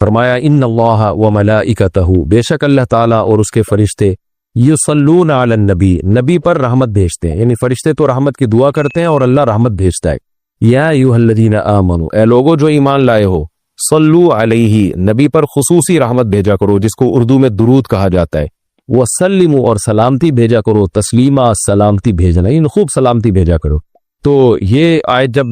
فرمایا ان اللہ و ملائکتہ، بے شک اللہ تعالیٰ اور اس کے فرشتے یصلون علی النبی، نبی پر رحمت بھیجتے ہیں، یعنی فرشتے تو رحمت کی دعا کرتے ہیں اور اللہ رحمت بھیجتا ہے۔ یا ایھا الذین آمنوا، اے لوگو جو ایمان لائے ہو، صلو علیہ، نبی پر خصوصی رحمت بھیجا کرو جس کو اردو میں درود کہا جاتا ہے، وسلموا، اور سلامتی بھیجا کرو، تسلیمہ، سلامتی بھیجنا، یعنی خوب سلامتی بھیجا کرو۔ تو یہ آیت جب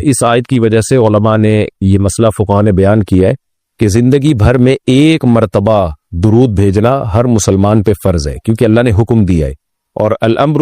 اس آیت کی وجہ سے علماء نے یہ مسئلہ فقہاء نے بیان کیا ہے کہ زندگی بھر میں ایک مرتبہ درود بھیجنا ہر مسلمان پہ فرض ہے، کیونکہ اللہ نے حکم دیا ہے، اور الامر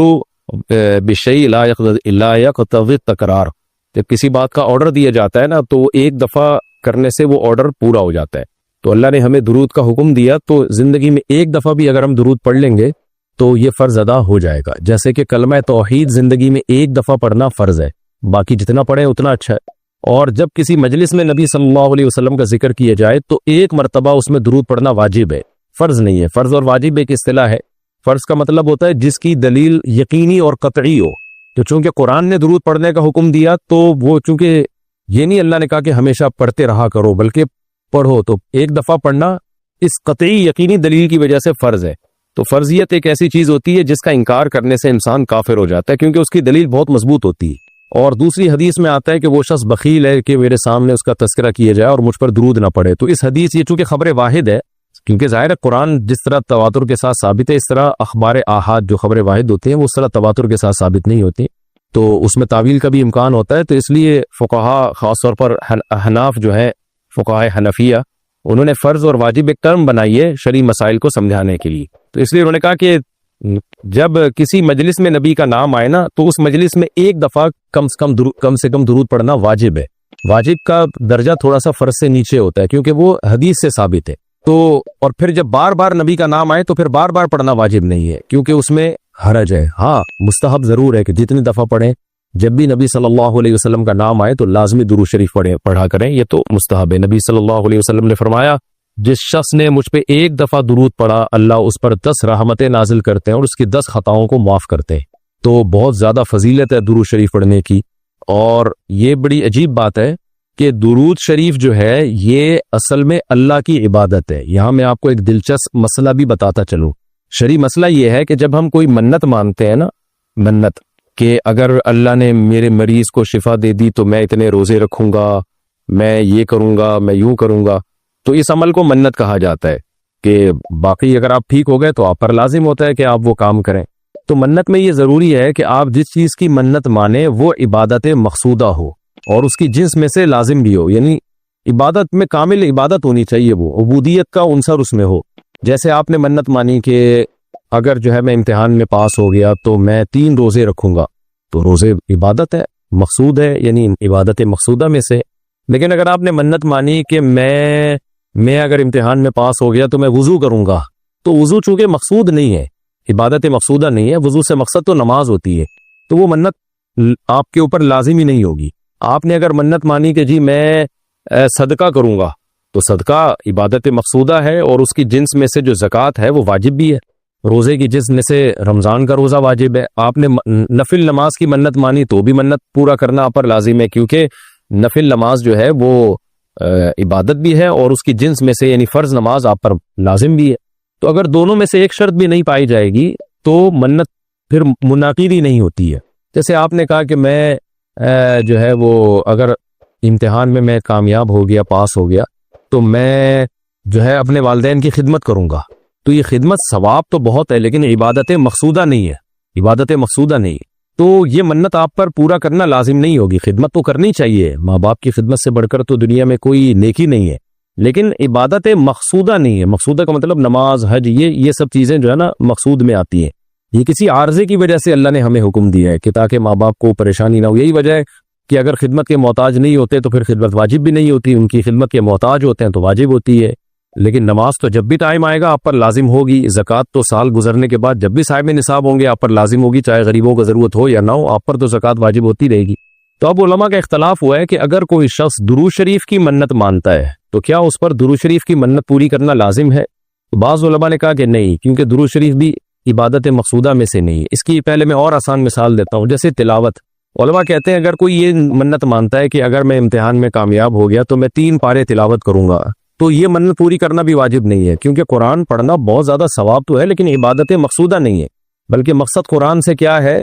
بشیء لا یقتضی التکرار، جب کسی بات کا آرڈر دیا جاتا ہے نا تو ایک دفعہ کرنے سے وہ آرڈر پورا ہو جاتا ہے۔ تو اللہ نے ہمیں درود کا حکم دیا، تو زندگی میں ایک دفعہ بھی اگر ہم درود پڑھ لیں گے تو یہ فرض ادا ہو جائے گا، جیسے کہ کلمہ توحید زندگی میں ایک دفعہ پڑھنا فرض ہے، باقی جتنا پڑھیں اتنا اچھا ہے۔ اور جب کسی مجلس میں نبی صلی اللہ علیہ وسلم کا ذکر کیا جائے تو ایک مرتبہ اس میں درود پڑھنا واجب ہے، فرض نہیں ہے۔ فرض اور واجب ایک اصطلاح ہے۔ فرض کا مطلب ہوتا ہے جس کی دلیل یقینی اور قطعی ہو، تو چونکہ قرآن نے درود پڑھنے کا حکم دیا تو وہ چونکہ یہ نہیں اللہ نے کہا کہ ہمیشہ پڑھتے رہا کرو، بلکہ پڑھو، تو ایک دفعہ پڑھنا اس قطعی یقینی دلیل کی وجہ سے فرض ہے۔ تو فرضیت ایک ایسی چیز ہوتی ہے جس کا انکار کرنے سے انسان کافر ہو جاتا ہے، کیونکہ اس کی دلیل بہت مضبوط ہوتی ہے۔ اور دوسری حدیث میں آتا ہے کہ وہ شخص بخیل ہے کہ میرے سامنے اس کا تذکرہ کیا جائے اور مجھ پر درود نہ پڑے۔ تو اس حدیث یہ چونکہ خبر واحد ہے، کیونکہ ظاہر ہے قرآن جس طرح تواتر کے ساتھ ثابت ہے، اس طرح اخبار آحاد جو خبر واحد ہوتے ہیں وہ اس طرح تواتر کے ساتھ ثابت نہیں ہوتی، تو اس میں تعویل کا بھی امکان ہوتا ہے۔ تو اس لیے فقہاء، خاص طور پر حناف جو ہیں، فقہاء حنفیہ، انہوں نے فرض اور واجب ایک ٹرم بنائی ہے شرعی مسائل کو سمجھانے کے لیے۔ تو اس لیے انہوں نے کہا کہ جب کسی مجلس میں نبی کا نام آئے نا تو اس مجلس میں ایک دفعہ کم سے کم درود پڑھنا واجب ہے۔ واجب کا درجہ تھوڑا سا فرض سے نیچے ہوتا ہے کیونکہ وہ حدیث سے ثابت ہے۔ تو اور پھر جب بار بار نبی کا نام آئے تو پھر بار بار پڑھنا واجب نہیں ہے کیونکہ اس میں حرج ہے۔ ہاں مستحب ضرور ہے کہ جتنی دفعہ پڑھیں، جب بھی نبی صلی اللہ علیہ وسلم کا نام آئے تو لازمی درود شریف پڑھا کریں، یہ تو مستحب ہے۔ نبی صلی اللہ علیہ وسلم نے فرمایا جس شخص نے مجھ پہ ایک دفعہ درود پڑھا اللہ اس پر 10 رحمتیں نازل کرتے ہیں اور اس کی 10 خطاؤں کو معاف کرتے ہیں۔ تو بہت زیادہ فضیلت ہے درود شریف پڑھنے کی، اور یہ بڑی عجیب بات ہے کہ درود شریف جو ہے یہ اصل میں اللہ کی عبادت ہے۔ یہاں میں آپ کو ایک دلچسپ مسئلہ بھی بتاتا چلوں۔ شرعی مسئلہ یہ ہے کہ جب ہم کوئی منت مانتے ہیں نا، منت کہ اگر اللہ نے میرے مریض کو شفا دے دی تو میں اتنے روزے رکھوں گا، میں یہ کروں گا، میں یوں کروں گا، تو اس عمل کو منت کہا جاتا ہے کہ باقی اگر آپ ٹھیک ہو گئے تو آپ پر لازم ہوتا ہے کہ آپ وہ کام کریں۔ تو منت میں یہ ضروری ہے کہ آپ جس چیز کی منت مانیں وہ عبادت مقصودہ ہو اور اس کی جنس میں سے لازم بھی ہو، یعنی عبادت میں کامل عبادت ہونی چاہیے، وہ عبودیت کا عنصر اس میں ہو۔ جیسے آپ نے منت مانی کہ اگر جو ہے میں امتحان میں پاس ہو گیا تو میں 3 روزے رکھوں گا، تو روزے عبادت ہے، مقصود ہے، یعنی عبادت مقصودہ میں سے۔ لیکن اگر آپ نے منت مانی کہ میں اگر امتحان میں پاس ہو گیا تو میں وضو کروں گا، تو وضو چونکہ مقصود نہیں ہے، عبادت مقصودہ نہیں ہے، وضو سے مقصد تو نماز ہوتی ہے، تو وہ منت آپ کے اوپر لازمی نہیں ہوگی۔ آپ نے اگر منت مانی کہ جی میں صدقہ کروں گا، تو صدقہ عبادت مقصودہ ہے اور اس کی جنس میں سے جو زکوٰۃ ہے وہ واجب بھی ہے۔ روزے کی جنس میں سے رمضان کا روزہ واجب ہے۔ آپ نے نفل نماز کی منت مانی تو بھی منت پورا کرنا آپ پر لازم ہے، کیونکہ نفل نماز جو ہے وہ عبادت بھی ہے اور اس کی جنس میں سے یعنی فرض نماز آپ پر لازم بھی ہے۔ تو اگر دونوں میں سے ایک شرط بھی نہیں پائی جائے گی تو منت پھر منعقد ہی نہیں ہوتی ہے۔ جیسے آپ نے کہا کہ میں جو ہے وہ اگر امتحان میں کامیاب ہو گیا، پاس ہو گیا، تو میں جو ہے اپنے والدین کی خدمت کروں گا، تو یہ خدمت ثواب تو بہت ہے لیکن عبادت مقصودہ نہیں ہے، عبادت مقصودہ نہیں ہے، تو یہ منت آپ پر پورا کرنا لازم نہیں ہوگی۔ خدمت تو کرنی چاہیے، ماں باپ کی خدمت سے بڑھ کر تو دنیا میں کوئی نیکی نہیں ہے، لیکن عبادت مقصودہ نہیں ہے۔ مقصودہ کا مطلب نماز، حج، یہ سب چیزیں جو ہے نا مقصود میں آتی ہیں۔ یہ کسی عارضے کی وجہ سے اللہ نے ہمیں حکم دیا ہے کہ تاکہ ماں باپ کو پریشانی نہ ہو۔ یہی وجہ ہے کہ اگر خدمت کے محتاج نہیں ہوتے تو پھر خدمت واجب بھی نہیں ہوتی، ان کی خدمت کے محتاج ہوتے ہیں تو واجب ہوتی ہے۔ لیکن نماز تو جب بھی ٹائم آئے گا آپ پر لازم ہوگی، زکوٰۃ تو سال گزرنے کے بعد جب بھی صاحب نصاب ہوں گے آپ پر لازم ہوگی، چاہے غریبوں کو ضرورت ہو یا نہ ہو، آپ پر تو زکوٰۃ واجب ہوتی رہے گی۔ تو اب علماء کا اختلاف ہوا ہے کہ اگر کوئی شخص درود شریف کی منت مانتا ہے تو کیا اس پر درود شریف کی منت پوری کرنا لازم ہے؟ تو بعض علماء نے کہا کہ نہیں، کیونکہ درود شریف بھی عبادت مقصودہ میں سے نہیں ہے۔ اس کی پہلے میں اور آسان مثال دیتا ہوں، جیسے تلاوت۔ علماء کہتے ہیں اگر کوئی یہ منت مانتا ہے کہ اگر میں امتحان میں کامیاب ہو گیا تو میں 3 پارے تلاوت کروں گا، تو یہ منت پوری کرنا بھی واجب نہیں ہے، کیونکہ قرآن پڑھنا بہت زیادہ ثواب تو ہے لیکن عبادت مقصودہ نہیں ہے، بلکہ مقصد قرآن سے کیا ہے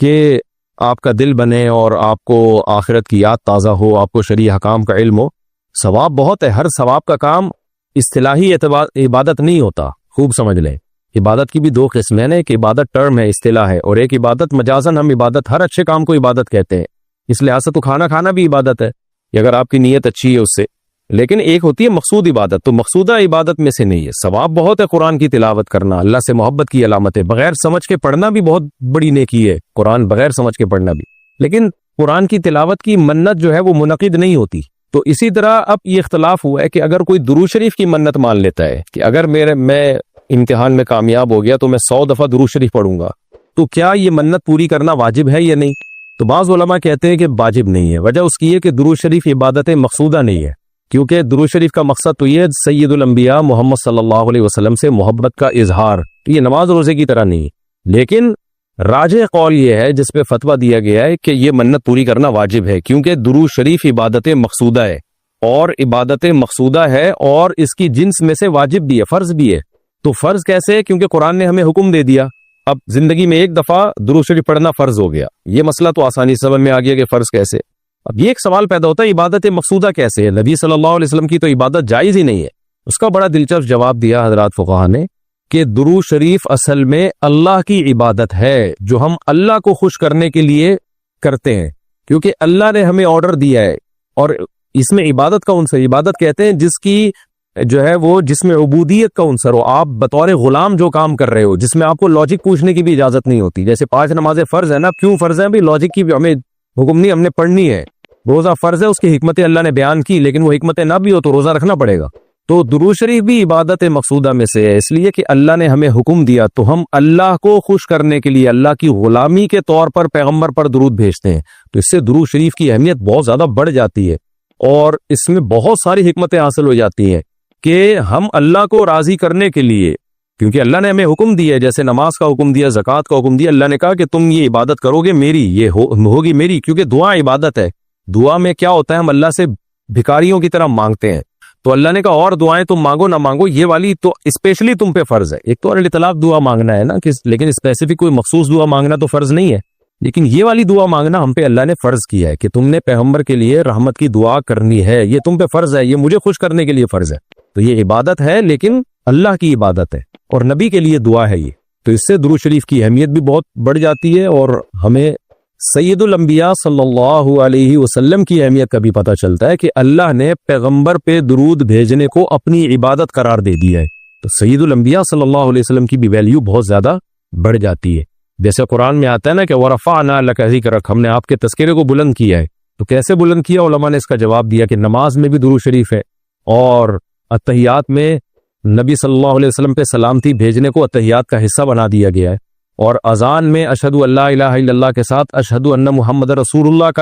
کہ آپ کا دل بنے اور آپ کو آخرت کی یاد تازہ ہو، آپ کو شرعی حکام کا علم ہو۔ ثواب بہت ہے، ہر ثواب کا کام اصطلاحی عبادت نہیں ہوتا، خوب سمجھ لیں۔ عبادت کی بھی دو قسمیں ہیں، ایک عبادت ٹرم ہے، اصطلاح ہے، اور ایک عبادت مجازن ہم عبادت، ہر اچھے کام کو عبادت کہتے ہیں، اس لحاظ سے تو کھانا کھانا بھی عبادت ہے کہ اگر آپ کی نیت اچھی ہے اس سے، لیکن ایک ہوتی ہے مقصود عبادت، تو مقصودہ عبادت میں سے نہیں ہے۔ ثواب بہت ہے قرآن کی تلاوت کرنا، اللہ سے محبت کی علامت ہے، بغیر سمجھ کے پڑھنا بھی بہت بڑی نیکی ہے، قرآن بغیر سمجھ کے پڑھنا بھی، لیکن قرآن کی تلاوت کی منت جو ہے وہ منعقد نہیں ہوتی۔ تو اسی طرح اب یہ اختلاف ہوا ہے کہ اگر کوئی درود شریف کی منت مان لیتا ہے کہ اگر میں امتحان میں کامیاب ہو گیا تو میں 100 دفعہ درود شریف پڑھوں گا، تو کیا یہ منت پوری کرنا واجب ہے یا نہیں؟ تو بعض علماء کہتے ہیں کہ واجب نہیں ہے۔ وجہ اس کی ہے کہ درود شریف عبادت مقصودہ نہیں ہے، کیونکہ درود شریف کا مقصد تو یہ سید الانبیاء محمد صلی اللہ علیہ وسلم سے محبت کا اظہار، یہ نماز روزے کی طرح نہیں، لیکن راجح قول یہ ہے جس پہ فتویٰ دیا گیا ہے کہ یہ منت پوری کرنا واجب ہے، کیونکہ درود شریف عبادت مقصودہ ہے، اور عبادت مقصودہ ہے اور اس کی جنس میں سے واجب بھی ہے، فرض بھی ہے۔ تو فرض کیسے ہے؟ کیونکہ قرآن نے ہمیں حکم دے دیا، اب زندگی میں ایک دفعہ درود شریف پڑھنا فرض ہو گیا، یہ مسئلہ تو آسانی سے سمجھ میں آ گیا کہ فرض کیسے۔ اب یہ ایک سوال پیدا ہوتا ہے عبادت مقصودہ کیسے ہے؟ نبی صلی اللہ علیہ وسلم کی تو عبادت جائز ہی نہیں ہے۔ اس کا بڑا دلچسپ جواب دیا حضرات فقہا نے کہ درود شریف اصل میں اللہ کی عبادت ہے جو ہم اللہ کو خوش کرنے کے لیے کرتے ہیں، کیونکہ اللہ نے ہمیں آرڈر دیا ہے، اور اس میں عبادت کا عنصر، عبادت کہتے ہیں جس کی جو ہے وہ جس میں عبودیت کا عنصر ہو، آپ بطور غلام جو کام کر رہے ہو، جس میں آپ کو لاجک پوچھنے کی بھی اجازت نہیں ہوتی۔ جیسے 5 نمازیں فرض ہیں نا، کیوں فرض ہیں؟ بھی لاجک کی بھی ہمیں حکم نہیں، ہم نے پڑھنی ہے۔ روزہ فرض ہے، اس کی حکمتیں اللہ نے بیان کی، لیکن وہ حکمتیں نہ بھی ہو تو روزہ رکھنا پڑے گا۔ تو درود شریف بھی عبادت مقصودہ میں سے ہے، اس لیے کہ اللہ نے ہمیں حکم دیا، تو ہم اللہ کو خوش کرنے کے لیے اللہ کی غلامی کے طور پر پیغمبر پر درود بھیجتے ہیں، تو اس سے درود شریف کی اہمیت بہت زیادہ بڑھ جاتی ہے، اور اس میں بہت ساری حکمتیں حاصل ہو جاتی ہیں کہ ہم اللہ کو راضی کرنے کے لیے، کیونکہ اللہ نے ہمیں حکم دیا ہے، جیسے نماز کا حکم دیا، زکوٰۃ کا حکم دیا، اللہ نے کہا کہ تم یہ عبادت کرو گے میری، یہ ہوگی میری، کیونکہ دعا عبادت ہے۔ دعا میں کیا ہوتا ہے؟ ہم اللہ سے بھکاریوں کی طرح مانگتے ہیں، تو اللہ نے کہا اور دعائیں تم مانگو نہ مانگو، یہ والی تو اسپیشلی تم پہ فرض ہے۔ ایک تو اطلاق دعا مانگنا ہے نا، لیکن اسپیسیفک کوئی مخصوص دعا مانگنا تو فرض نہیں ہے، لیکن یہ والی دعا مانگنا ہم پہ اللہ نے فرض کیا ہے کہ تم نے پیغمبر کے لیے رحمت کی دعا کرنی ہے، یہ تم پہ فرض ہے، یہ مجھے خوش کرنے کے لیے فرض ہے۔ تو یہ عبادت ہے، لیکن اللہ کی عبادت ہے، اور نبی کے لیے دعا ہے یہ، تو اس سے درود شریف کی اہمیت بھی بہت بڑھ جاتی ہے، اور ہمیں سید الانبیاء صلی اللہ علیہ وسلم کی اہمیت کا بھی پتہ چلتا ہے کہ اللہ نے پیغمبر پہ درود بھیجنے کو اپنی عبادت قرار دے دیا ہے، تو سید الانبیاء صلی اللہ علیہ وسلم کی بھی ویلیو بہت زیادہ بڑھ جاتی ہے۔ جیسے قرآن میں آتا ہے نا کہ وَرَفَعْنَا لَكَ ذِكْرَكَ، ہم نے آپ کے تذکرے کو بلند کیا ہے، تو کیسے بلند کیا؟ علماء نے اس کا جواب دیا کہ نماز میں بھی درود شریف ہے، اور اتحیات میں نبی صلی اللہ علیہ وسلم پہ سلامتی بھیجنے کو اتحیات کا حصہ بنا دیا گیا ہے، اور اذان میں اشہد اللہ الہ الا اللہ کے ساتھ اشہد ان محمد رسول اللہ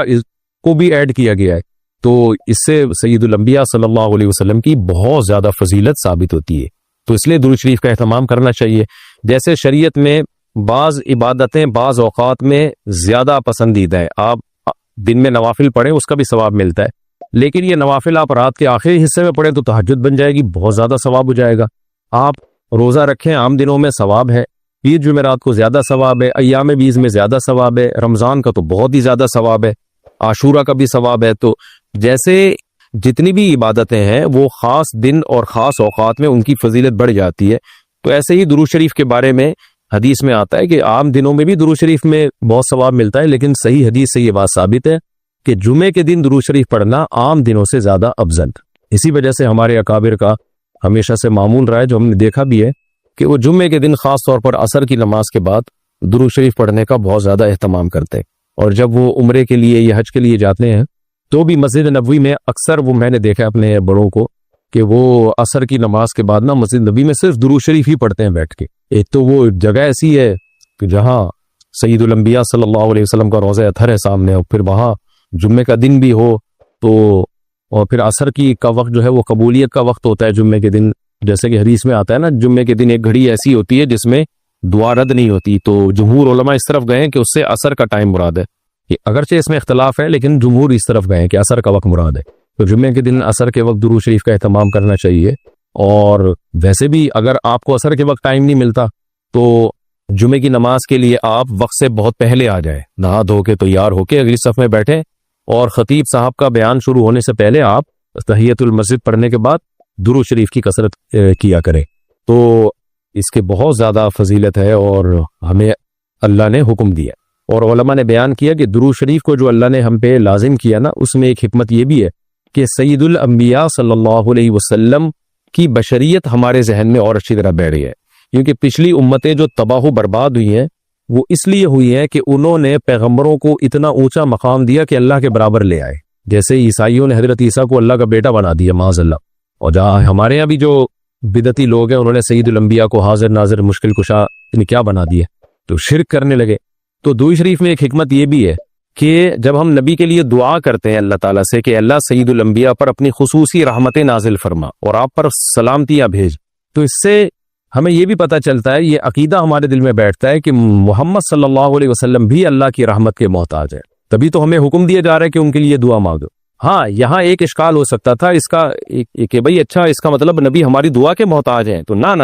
کو بھی ایڈ کیا گیا ہے، تو اس سے سید الانبیاء صلی اللہ علیہ وسلم کی بہت زیادہ فضیلت ثابت ہوتی ہے، تو اس لیے درود شریف کا اہتمام کرنا چاہیے۔ جیسے شریعت میں بعض عبادتیں بعض اوقات میں زیادہ پسندیدہ ہیں، آپ دن میں نوافل پڑھیں اس کا بھی ثواب ملتا ہے، لیکن یہ نوافل آپ رات کے آخری حصے میں پڑھیں تو تہجد بن جائے گی، بہت زیادہ ثواب ہو جائے گا۔ آپ روزہ رکھیں، عام دنوں میں ثواب ہے، عید جمعرات کو زیادہ ثواب ہے، ایام بیز میں زیادہ ثواب ہے، رمضان کا تو بہت ہی زیادہ ثواب ہے، عاشورہ کا بھی ثواب ہے۔ تو جیسے جتنی بھی عبادتیں ہیں وہ خاص دن اور خاص اوقات میں ان کی فضیلت بڑھ جاتی ہے، تو ایسے ہی درود شریف کے بارے میں حدیث میں آتا ہے کہ عام دنوں میں بھی درود شریف میں بہت ثواب ملتا ہے، لیکن صحیح حدیث سے یہ بات ثابت ہے کہ جمعے کے دن درود شریف پڑھنا عام دنوں سے زیادہ افضل۔ اسی وجہ سے ہمارے اکابر کا ہمیشہ سے معمول رہا ہے، جو ہم نے دیکھا بھی ہے کہ وہ جمعے کے دن خاص طور پر عصر کی نماز کے بعد درود شریف پڑھنے کا بہت زیادہ اہتمام کرتے ہیں، اور جب وہ عمرے کے لیے یا حج کے لیے جاتے ہیں تو بھی مسجد نبوی میں اکثر وہ میں نے دیکھا اپنے بڑوں کو کہ وہ عصر کی نماز کے بعد نا مسجد نبوی میں صرف درود شریف ہی پڑھتے ہیں بیٹھ کے۔ ایک تو وہ جگہ ایسی ہے کہ جہاں سید الانبیاء صلی اللہ علیہ وسلم کا روضہ اطہر ہے سامنے، اور پھر وہاں جمعے کا دن بھی ہو تو، اور پھر عصر کی کا وقت جو ہے وہ قبولیت کا وقت ہوتا ہے جمعے کے دن، جیسے کہ حدیث میں آتا ہے نا جمعے کے دن ایک گھڑی ایسی ہوتی ہے جس میں دعا رد نہیں ہوتی، تو جمہور علماء اس طرف گئے ہیں کہ اس سے عصر کا ٹائم مراد ہے، اگرچہ اس میں اختلاف ہے لیکن جمہور اس طرف گئے ہیں کہ عصر کا وقت مراد ہے۔ تو جمعے کے دن عصر کے وقت درود شریف کا اہتمام کرنا چاہیے. اور ویسے بھی اگر آپ کو عصر کے وقت ٹائم نہیں ملتا تو جمعے کی نماز کے لیے آپ وقت سے بہت پہلے آ جائیں, نہا دھو کے تیار ہو کے اگلی صف میں بیٹھیں, اور خطیب صاحب کا بیان شروع ہونے سے پہلے آپ تحیۃ المسجد پڑھنے کے بعد درود شریف کی کثرت کیا کریں. تو اس کے بہت زیادہ فضیلت ہے اور ہمیں اللہ نے حکم دیا. اور علماء نے بیان کیا کہ درود شریف کو جو اللہ نے ہم پہ لازم کیا نا, اس میں ایک حکمت یہ بھی ہے کہ سید الانبیاء صلی اللہ علیہ وسلم کی بشریت ہمارے ذہن میں اور اچھی طرح بیٹھ رہی ہے. کیونکہ پچھلی امتیں جو تباہ و برباد ہوئی ہیں وہ اس لیے ہوئی ہیں کہ انہوں نے پیغمبروں کو اتنا اونچا مقام دیا کہ اللہ کے برابر لے آئے. جیسے عیسائیوں نے حضرت عیسیٰ کو اللہ کا بیٹا بنا دیا معاذ اللہ, اور جہاں ہمارے یہاں بھی جو بدعتی لوگ ہیں انہوں نے سید الانبیاء کو حاضر ناظر مشکل کشا کیا بنا دیا, تو شرک کرنے لگے. تو درود شریف میں ایک حکمت یہ بھی ہے کہ جب ہم نبی کے لیے دعا کرتے ہیں اللہ تعالیٰ سے کہ اللہ سید الانبیاء پر اپنی خصوصی رحمتیں نازل فرما اور آپ پر سلامتیاں بھیج, تو اس سے ہمیں یہ بھی پتہ چلتا ہے, یہ عقیدہ ہمارے دل میں بیٹھتا ہے کہ محمد صلی اللہ علیہ وسلم بھی اللہ کی رحمت کے محتاج ہے. تبھی تو ہمیں حکم دیا جا رہا ہے کہ ان کے لیے دعا مانگو. ہاں, یہاں ایک اشکال ہو سکتا تھا اس کا کہ بھئی اچھا اس کا مطلب نبی ہماری دعا کے محتاج ہیں. تو نہ,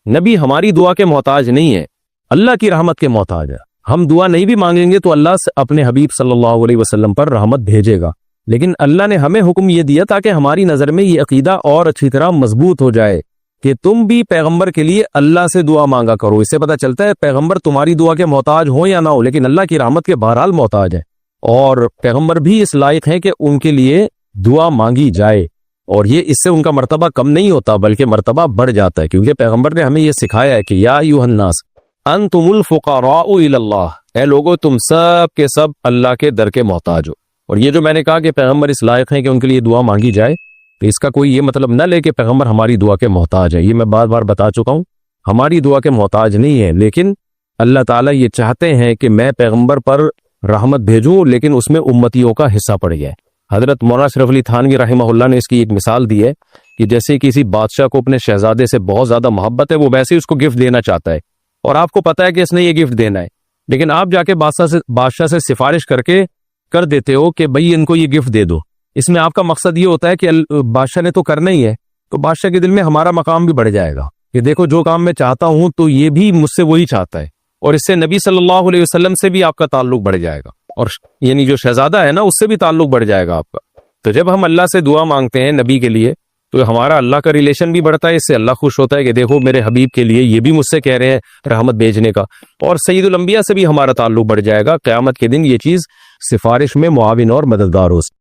نبی ہماری دعا کے محتاج نہیں ہے, اللہ کی رحمت کے محتاج ہے. ہم دعا نہیں بھی مانگیں گے تو اللہ اپنے حبیب صلی اللہ علیہ وسلم پر رحمت بھیجے گا. لیکن اللہ نے ہمیں حکم یہ دیا تاکہ ہماری نظر میں یہ عقیدہ اور اچھی طرح مضبوط ہو جائے کہ تم بھی پیغمبر کے لیے اللہ سے دعا مانگا کرو. اس سے پتہ چلتا ہے پیغمبر تمہاری دعا کے محتاج ہو یا نہ ہو, لیکن اللہ کی رحمت کے بہرحال محتاج ہیں, اور پیغمبر بھی اس لائق ہیں کہ ان کے لیے دعا مانگی جائے. اور یہ اس سے ان کا مرتبہ کم نہیں ہوتا بلکہ مرتبہ بڑھ جاتا ہے, کیونکہ پیغمبر نے ہمیں یہ سکھایا ہے کہ یا ایھا الناس انتم الفقراء الی اللہ, اے لوگو تم سب کے سب اللہ کے در کے محتاج ہو. اور یہ جو میں نے کہا کہ پیغمبر اس لائق ہیں کہ ان کے لیے دعا مانگی جائے, تو اس کا کوئی یہ مطلب نہ لے کہ پیغمبر ہماری دعا کے محتاج ہے. یہ میں بار بار بتا چکا ہوں, ہماری دعا کے محتاج نہیں ہے, لیکن اللہ تعالیٰ یہ چاہتے ہیں کہ میں پیغمبر پر رحمت بھیجوں, لیکن اس میں امتیوں کا حصہ پڑ گیا ہے. حضرت مولانا اشرف علی تھانوی رحمہ اللہ نے اس کی ایک مثال دی ہے کہ جیسے کسی بادشاہ کو اپنے شہزادے سے بہت زیادہ محبت ہے, وہ ویسے ہی اس کو گفٹ دینا چاہتا ہے, اور آپ کو پتہ ہے کہ اس نے یہ گفٹ دینا ہے, لیکن آپ جا کے بادشاہ سے سفارش کر دیتے ہو کہ بھئی ان کو یہ گفٹ دے دو. اس میں آپ کا مقصد یہ ہوتا ہے کہ بادشاہ نے تو کرنا ہی ہے, تو بادشاہ کے دل میں ہمارا مقام بھی بڑھ جائے گا کہ دیکھو جو کام میں چاہتا ہوں تو یہ بھی مجھ سے وہی چاہتا ہے, اور اس سے نبی صلی اللہ علیہ وسلم سے بھی آپ کا تعلق بڑھ جائے گا, اور یعنی جو شہزادہ ہے نا اس سے بھی تعلق بڑھ جائے گا آپ کا. تو جب ہم اللہ سے دعا مانگتے ہیں نبی کے لیے تو ہمارا اللہ کا ریلیشن بھی بڑھتا ہے, اس سے اللہ خوش ہوتا ہے کہ دیکھو میرے حبیب کے لیے یہ بھی مجھ سے کہہ رہے ہیں رحمت بھیجنے کا, اور سید الانبیاء سے بھی ہمارا تعلق بڑھ جائے گا. قیامت کے دن یہ چیز سفارش میں معاون اور مددگار ہو.